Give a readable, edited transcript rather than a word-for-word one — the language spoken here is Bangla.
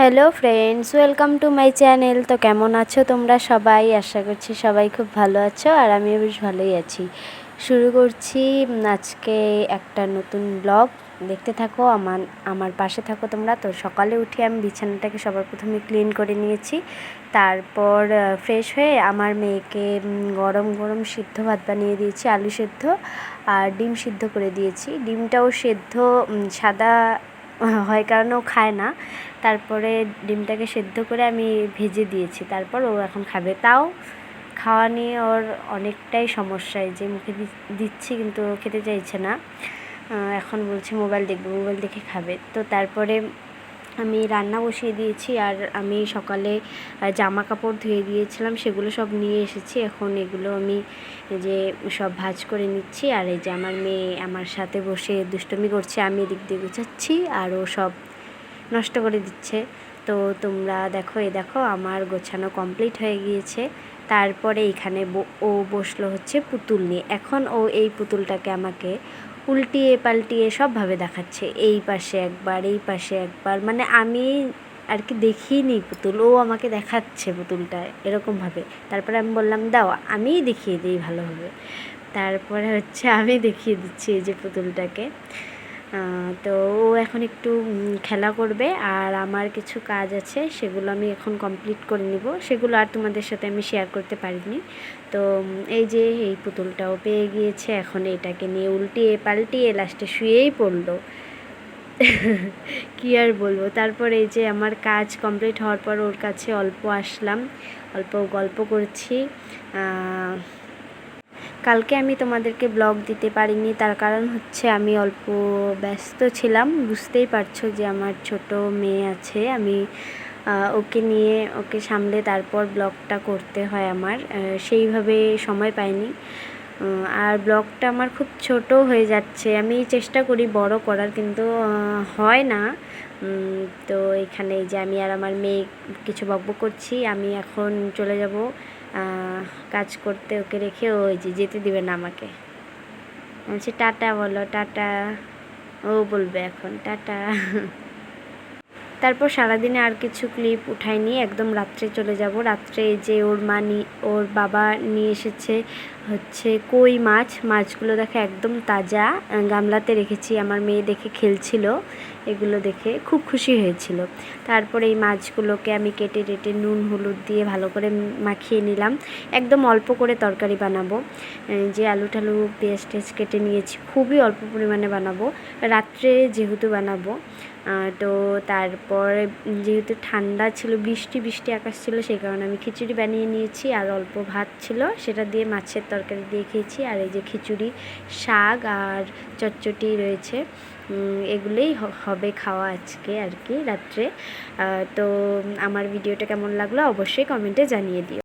Hello friends, welcome to my channel. তো কেমন আছো তোমরা সবাই? আশা করছি সবাই খুব ভালো আছো, আর আমিও বেশ ভালোই আছি। শুরু করছি আজকে একটা নতুন ব্লগ। দেখতে থাকো, আমার পাশে থাকো তোমরা। তো সকালে উঠে আমি বিছানাটাকে সবার প্রথমে ক্লিন করে নিয়েছি। তারপর ফ্রেশ হয়ে আমার মেয়েকে গরম গরম সিদ্ধ ভাত বানিয়ে দিয়েছি, আলু সেদ্ধ আর ডিম সিদ্ধ করে দিয়েছি। ডিমটাও সেদ্ধ সাদা হয় কারণ ও খায় না। তারপরে ডিমটাকে সেদ্ধ করে আমি ভেজে দিয়েছি, তারপর ও এখন খাবে। তাও খাওয়া নিয়ে ওর অনেকটাই সমস্যা, যে মুখে দিচ্ছি কিন্তু ও খেতে চাইছে না। এখন বলছে মোবাইল দেখবে, মোবাইল দেখে খাবে। তো তারপরে আমি রান্না বসিয়ে দিয়েছি, আর আমি সকালে জামা কাপড় ধুয়ে দিয়েছিলাম, সেগুলো সব নিয়ে এসেছি। এখন এগুলো আমি যে সব ভাঁজ করে নিচ্ছি, আর এই যে আমার মেয়ে আমার সাথে বসে দুষ্টুমি করছে, আমি এদিক দিয়ে গুছাচ্ছি আর ও সব নষ্ট করে দিচ্ছে। তো তোমরা দেখো, দেখো আমার গোছানো কমপ্লিট হয়ে গিয়েছে। তারপরে এখানে ও বসলো হচ্ছে পুতুল নিয়ে। এখন ও এই পুতুলটাকে আমাকে উল্টিয়ে পাল্টিয়ে সবভাবে দেখাচ্ছে, এই পাশে একবার, এই পাশে একবার, মানে আমি আর কি দেখিনি পুতুল, ও আমাকে দেখাচ্ছে পুতুলটা এরকমভাবে। তারপরে আমি বললাম দাও আমিই দেখিয়ে দিই ভালোভাবে। তারপরে হচ্ছে আমি দেখিয়ে দিচ্ছি এই যে পুতুলটাকে। তো ও এখন একটু খেলা করবে, আর আমার কিছু কাজ আছে সেগুলো আমি এখন কমপ্লিট করে নিব, সেগুলো আর তোমাদের সাথে আমি শেয়ার করতে পারিনি। তো এই যে এই পুতুলটাও পেয়ে গিয়েছে, এখন এটাকে নিয়ে উল্টিয়ে পাল্টিয়ে লাস্টে শুয়েই পড়লো। কী আর বলবো। তারপর এই যে আমার কাজ কমপ্লিট হওয়ার পর ওর কাছে অল্প আসলাম, অল্প গল্প করছি। কালকে আমি তোমাদেরকে ব্লগ দিতে পারিনি, তার কারণ হচ্ছে আমি অল্প ব্যস্ত ছিলাম। বুঝতেই পারছো যে আমার ছোট মেয়ে আছে, আমি ওকে নিয়ে ওকে সামলে তারপর ব্লগটা করতে হয় আমার, সেইভাবে সময় পাইনি। আর ব্লগটা আমার খুব ছোট হয়ে যাচ্ছে, আমি চেষ্টা করি বড় করার, কিন্তু হয় না। তো এখানে যে আমি আর আমার মেয়ে কিছু বকবক করছি। আমি এখন চলে যাব কাজ করতে, ওকে রেখে ওই যে যেতে দিবে না আমাকে। বলছি টাটা বলো, টাটা। ও বলবে এখন টাটা। তারপর সারাদিনে আর কিছু ক্লিপ উঠাইনি, একদম রাত্রে চলে যাব। রাত্রে যে ওর বাবা নিয়ে এসেছে হচ্ছে কই মাছ। মাছগুলো দেখে একদম তাজা, গামলাতে রেখেছি। আমার মেয়ে দেখে খেলছিল, এগুলো দেখে খুব খুশি হয়েছিল। তারপরে এই মাছগুলোকে আমি কেটে টেটে নুন হলুদ দিয়ে ভালো করে মাখিয়ে নিলাম। একদম অল্প করে তরকারি বানাবো, যে আলু টালু পেঁয়াজ টেজ কেটে নিয়েছি, খুবই অল্প পরিমাণে বানাবো, রাত্রে যেহেতু বানাবো। তো তারপর যেহেতু ঠান্ডা ছিল, বৃষ্টি বৃষ্টি আকাশ ছিল, সেই কারণে আমি খিচুড়ি বানিয়ে নিয়েছি, আর অল্প ভাত ছিল সেটা দিয়ে মাছের তরকারি দিয়ে খেয়েছি। আর এই যে খিচুড়ি, শাক আর চটচটি রয়েছে, এগুলোই হবে খাওয়া আজকে আর কি রাত্রে। তো আমার ভিডিওটা কেমন লাগলো অবশ্যই কমেন্টে জানিয়ে দিও।